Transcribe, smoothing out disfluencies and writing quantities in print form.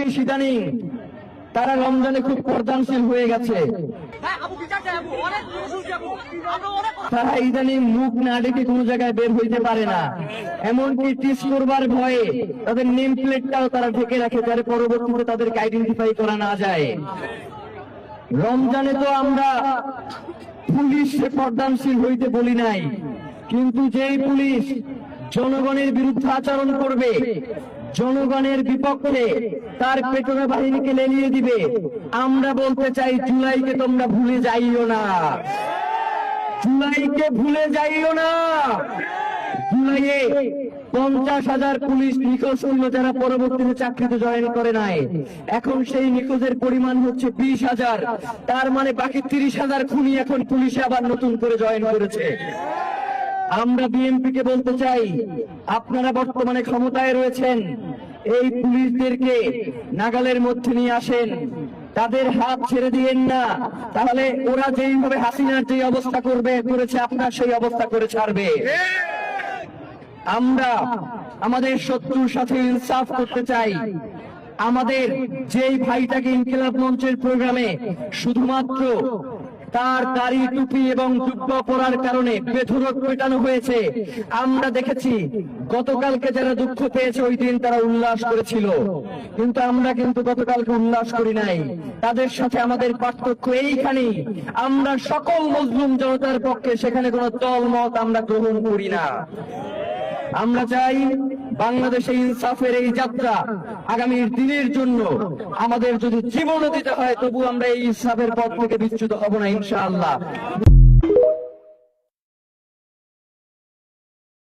Police ইদানিং তারা রমজানে খুব পর্দানশীল হয়ে গেছে। তারা ইদানিং মুখ না ডেকে কোনো জায়গায় বের হইতে পারে না, এমনকি টিস করবার ভয়ে তাদের নেম প্লেটটাও তারা ঢেকে রাখে, যাতে পরবর্তীতে তাদেরকে আইডেন্টিফাই করা না যায়। রমজানে তো আমরা পুলিশ পর্দানশীল হইতে বলি নাই, কিন্তু যেই পুলিশ জনগণের বিরুদ্ধে আচরণ করবে, জনগণের বিপক্ষে তার পেটোরা বাহিনীকে লেলিয়ে দিবে, আমরা বলতে চাই জুলাইকে তোমরা ভুলে যাইও না, জুলাইকে ভুলে যাইও না। জুলাইয়ে 50,000 পুলিশ নিখোঁজ হইল, যারা পরবর্তীতে চাকরিতে জয়েন করে নাই। এখন সেই নিখোঁজের পরিমাণ হচ্ছে 20,000, তার মানে বাকি 30,000 খুনি এখন পুলিশে আবার নতুন করে জয়েন করেছে। আমরা বিএনপি কে বলতে চাই, আপনারা বর্তমানে ক্ষমতায় রয়েছেন, এই পুলিশদেরকে নাগালের মধ্যে নিয়ে আসেন, তাদের হাত ছেড়ে দিয়েন না, তাহলে ওরা যেইভাবে হাসিনার যে অবস্থা করেছে আপনার সেই অবস্থা করে ছাড়বে। আমরা আমাদের শত্রুর সাথে ইনসাফ করতে চাই। আমাদের যেই ভাইটাকে ইনকিলাব মঞ্চের প্রোগ্রামে শুধুমাত্র তার দাড়ি টুপি এবং জুব্বা পরার কারণে বেধড়ক পেটানো হয়েছে, আমরা দেখেছি গতকালকে যারা দুঃখ পেয়েছে ওই দিন তারা উল্লাস করেছিল, কিন্তু আমরা কিন্তু গতকালকে উল্লাস করি নাই। তাদের সাথে আমাদের পার্থক্য এইখানেই, আমরা সকল মজলুম জনতার পক্ষে, সেখানে কোনো দলমত আমরা গ্রহণ করি না। আমরা চাই বাংলাদেশে ইনসাফের এই যাত্রা আগামীর দিনের জন্য আমাদের যদি জীবনও দিতে হয়, তবু আমরা এই ইনসাফের পথ থেকে বিচ্যুত হব না ইনশাআল্লাহ।